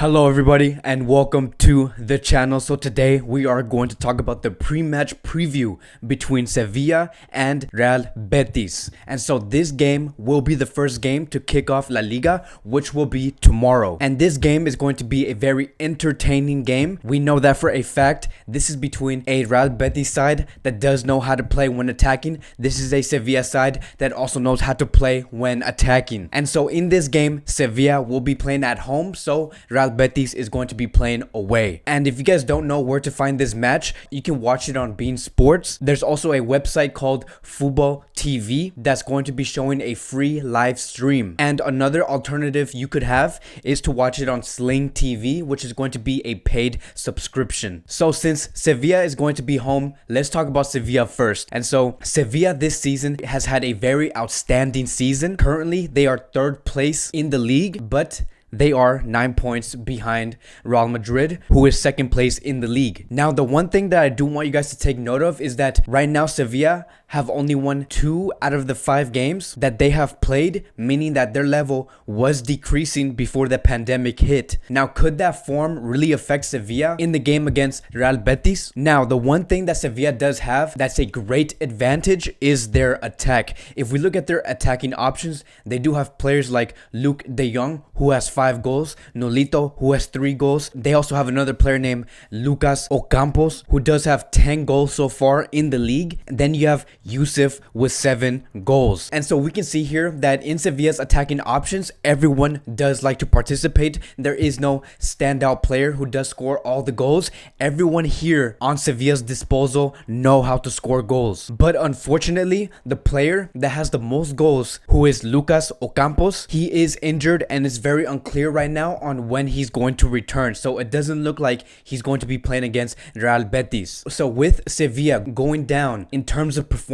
Hello everybody and welcome to the channel. So today we are going to talk about the pre-match preview between Sevilla and Real Betis. And so this game will be the first game to kick off La Liga, which will be tomorrow. And this game is going to be a very entertaining game. We know that for a fact. This is between a Real Betis side that does know how to play when attacking. This is a Sevilla side that also knows how to play when attacking. And so in this game, Sevilla will be playing at home. So Real Betis is going to be playing away. And if you guys don't know where to find this match, you can watch it on Bean Sports. There's also a website called Football TV that's going to be showing a free live stream. And another alternative you could have is to watch it on Sling TV, which is going to be a paid subscription. So since Sevilla is going to be home, let's talk about Sevilla first. And so Sevilla this season has had a very outstanding season. Currently, they are third place in the league, but they are 9 points behind Real Madrid, who is second place in the league. Now, the one thing that I do want you guys to take note of is that right now Sevilla have only won 2 out of the 5 games that they have played, meaning that their level was decreasing before the pandemic hit. Now, could that form really affect Sevilla in the game against Real Betis? Now, the one thing that Sevilla does have that's a great advantage is their attack. If we look at their attacking options, they do have players like Luke de Jong, who has 5 goals, Nolito, who has 3 goals. They also have another player named Lucas Ocampos, who does have 10 goals so far in the league. And then you have Yusuf with 7 goals. And so we can see here that in Sevilla's attacking options, everyone does like to participate. There is no standout player who does score all the goals. Everyone here on Sevilla's disposal know how to score goals. But unfortunately, the player that has the most goals, who is Lucas Ocampos, he is injured and is very unclear right now on when he's going to return. So it doesn't look like he's going to be playing against Real Betis. So with Sevilla going down in terms of performances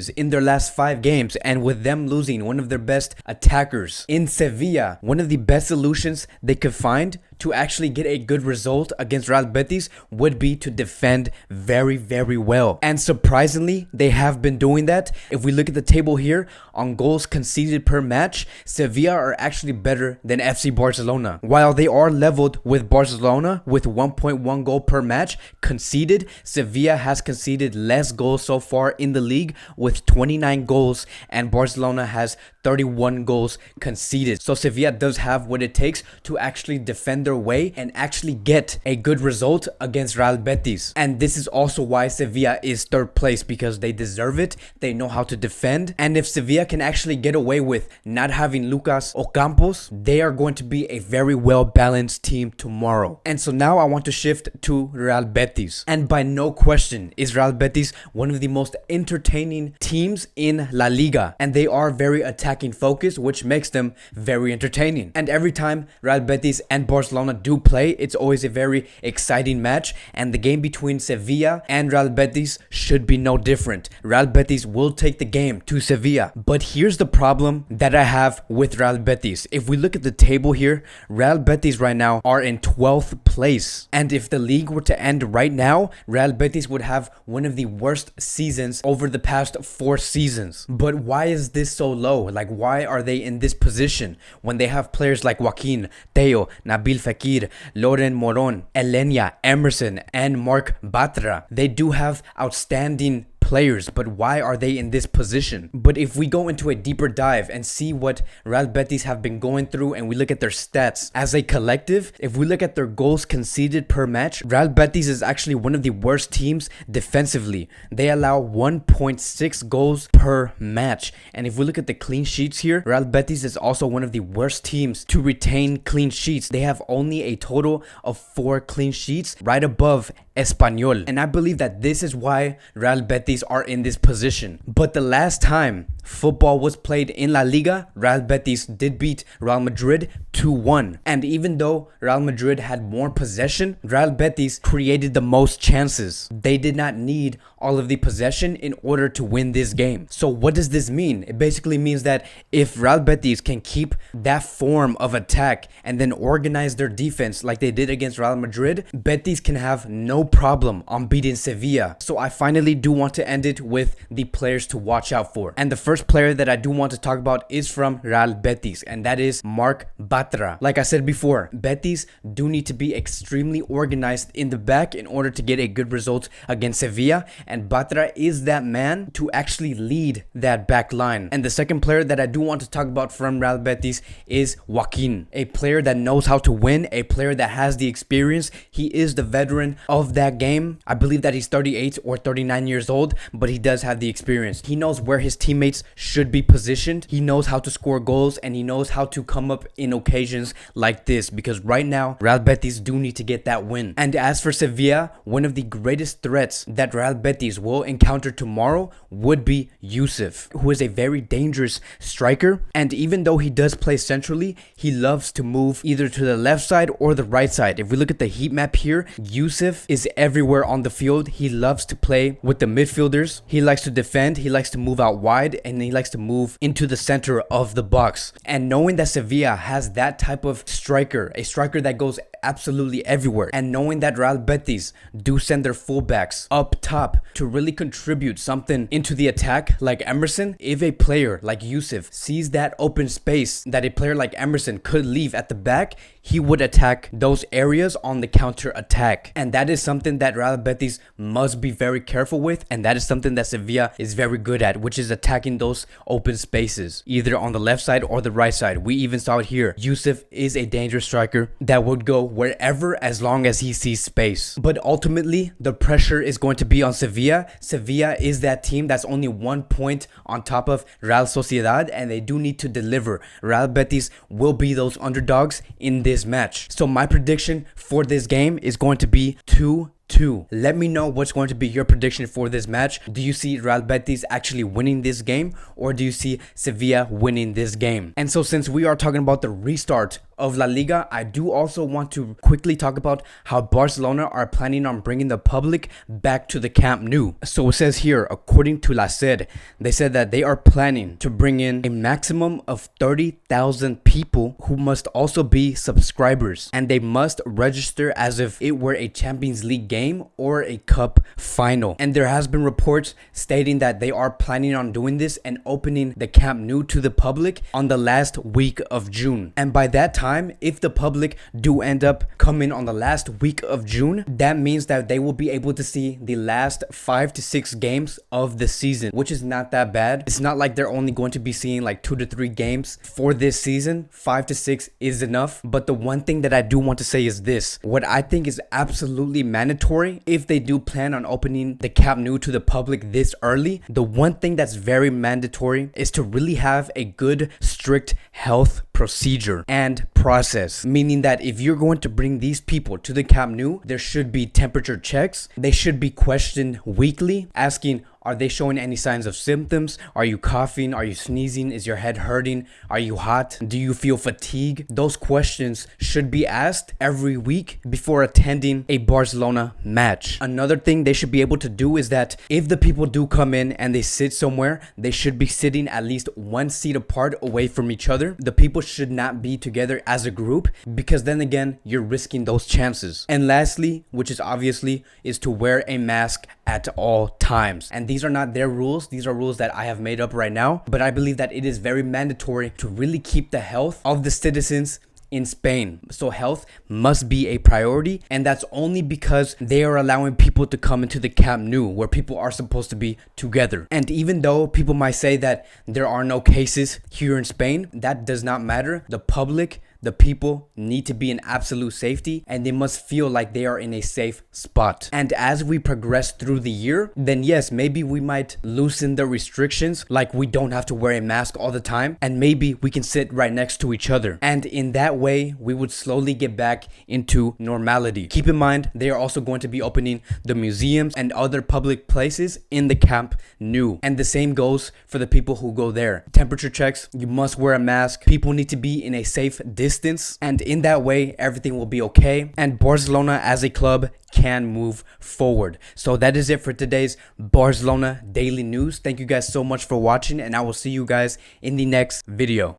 in their last 5 games, and with them losing one of their best attackers in Sevilla, one of the best solutions they could find to actually get a good result against Real Betis would be to defend very, very well. And surprisingly, they have been doing that. If we look at the table here on goals conceded per match, Sevilla are actually better than FC Barcelona. While they are leveled with Barcelona with 1.1 goal per match conceded, Sevilla has conceded less goals so far in the league with 29 goals, and Barcelona has 31 goals conceded. So Sevilla does have what it takes to actually defend their way and actually get a good result against Real Betis. And this is also why Sevilla is third place, because they deserve it. They know how to defend. And if Sevilla can actually get away with not having Lucas Ocampos, they are going to be a very well balanced team tomorrow. And so now I want to shift to Real Betis. And by no question is Real Betis one of the most entertaining teams in La Liga. And they are very attacking focused, which makes them very entertaining. And every time Real Betis and Barcelona do play, it's always a very exciting match. And the game between Sevilla and Real Betis should be no different. Real Betis will take the game to Sevilla. But here's the problem that I have with Real Betis. If we look at the table here, Real Betis right now are in 12th place. And if the league were to end right now, Real Betis would have one of the worst seasons over the past 4 seasons. But why is this so low? Like, why are they in this position when they have players like Joaquin, Teo, Nabil Fekir, Loren Moron, Elenia, Emerson, and Mark Batra? They do have outstanding players, but why are they in this position? But if we go into a deeper dive and see what Real Betis have been going through, and we look at their stats as a collective, if we look at their goals conceded per match, Real Betis is actually one of the worst teams defensively. They allow 1.6 goals per match. And if we look at the clean sheets here, Real Betis is also one of the worst teams to retain clean sheets. They have only a total of 4 clean sheets, right above Espanyol. And I believe that this is why Real Betis are in this position. But the last time football was played in La Liga, Real Betis did beat Real Madrid 2-1. And even though Real Madrid had more possession, Real Betis created the most chances. They did not need all of the possession in order to win this game. So what does this mean? It basically means that if Real Betis can keep that form of attack and then organize their defense like they did against Real Madrid, Betis can have no problem on beating Sevilla. So I finally do want to end it with the players to watch out for. And the first player that I do want to talk about is from Real Betis, and that is Marc Bartra. Like I said before, Betis do need to be extremely organized in the back in order to get a good result against Sevilla, and Bartra is that man to actually lead that back line. And the second player that I do want to talk about from Real Betis is Joaquin, a player that knows how to win, a player that has the experience. He is the veteran of that game. I believe that he's 38 or 39 years old, but he does have the experience. He knows where his teammates should be positioned. He knows how to score goals, and he knows how to come up in occasions like this, because right now Real Betis do need to get that win. And as for Sevilla, one of the greatest threats that Real Betis will encounter tomorrow would be Yusuf, who is a very dangerous striker. And even though he does play centrally, he loves to move either to the left side or the right side. If we look at the heat map here, Yusuf is everywhere on the field. He loves to play with the midfielders. He likes to defend. He likes to move out wide, and he likes to move into the center of the box. And knowing that Sevilla has that type of striker, a striker that goes absolutely everywhere, and knowing that Real Betis do send their fullbacks up top to really contribute something into the attack like Emerson, if a player like Yusuf sees that open space that a player like Emerson could leave at the back, he would attack those areas on the counter attack. And that is something that Real Betis must be very careful with, and that is something that Sevilla is very good at, which is attacking those open spaces either on the left side or the right side. We even saw it here. Yusuf is a dangerous striker that would go wherever as long as he sees space. But ultimately, the pressure is going to be on Sevilla. Sevilla is that team that's only 1 point on top of Real Sociedad, and they do need to deliver. Real Betis will be those underdogs in this match. So my prediction for this game is going to be 2-2. Let me know what's going to be your prediction for this match. Do you see Real Betis actually winning this game, or do you see Sevilla winning this game? And so since we are talking about the restart of La Liga, I do also want to quickly talk about how Barcelona are planning on bringing the public back to the Camp Nou. So it says here, according to La SED, they said that they are planning to bring in a maximum of 30,000 people who must also be subscribers, and they must register as if it were a Champions League game or a cup final. And there has been reports stating that they are planning on doing this and opening the Camp Nou to the public on the last week of June. And by that time, if the public do end up coming on the last week of June, that means that they will be able to see the last 5 to 6 games of the season, which is not that bad. It's not like they're only going to be seeing like 2 to 3 games for this season. 5 to 6 is enough. But the one thing that I do want to say is this: what I think is absolutely mandatory, if they do plan on opening the Camp Nou to the public this early, the one thing that's very mandatory is to really have a good, strict health procedure and process, meaning that if you're going to bring these people to the Camp Nou, there should be temperature checks. They should be questioned weekly, asking, are they showing any signs of symptoms? Are you coughing? Are you sneezing? Is your head hurting? Are you hot? Do you feel fatigue? Those questions should be asked every week before attending a Barcelona match. Another thing they should be able to do is that if the people do come in and they sit somewhere, they should be sitting at least 1 seat apart away from each other. The people should not be together as a group, because then again, you're risking those chances. And lastly, which is obviously, is to wear a mask at all times. And these are not their rules. These are rules that I have made up right now. But I believe that it is very mandatory to really keep the health of the citizens in Spain. So health must be a priority, and that's only because they are allowing people to come into the Camp Nou, where people are supposed to be together. And even though people might say that there are no cases here in Spain, that does not matter. The public, the people need to be in absolute safety, and they must feel like they are in a safe spot. And as we progress through the year, then yes, maybe we might loosen the restrictions, like we don't have to wear a mask all the time, and maybe we can sit right next to each other. And in that way, we would slowly get back into normality. Keep in mind, they are also going to be opening the museums and other public places in the Camp Nou. And the same goes for the people who go there. Temperature checks, you must wear a mask. People need to be in a safe distance, and in that way everything will be okay, and Barcelona as a club can move forward. So that is it for today's Barcelona daily news. Thank you guys so much for watching, and I will see you guys in the next video.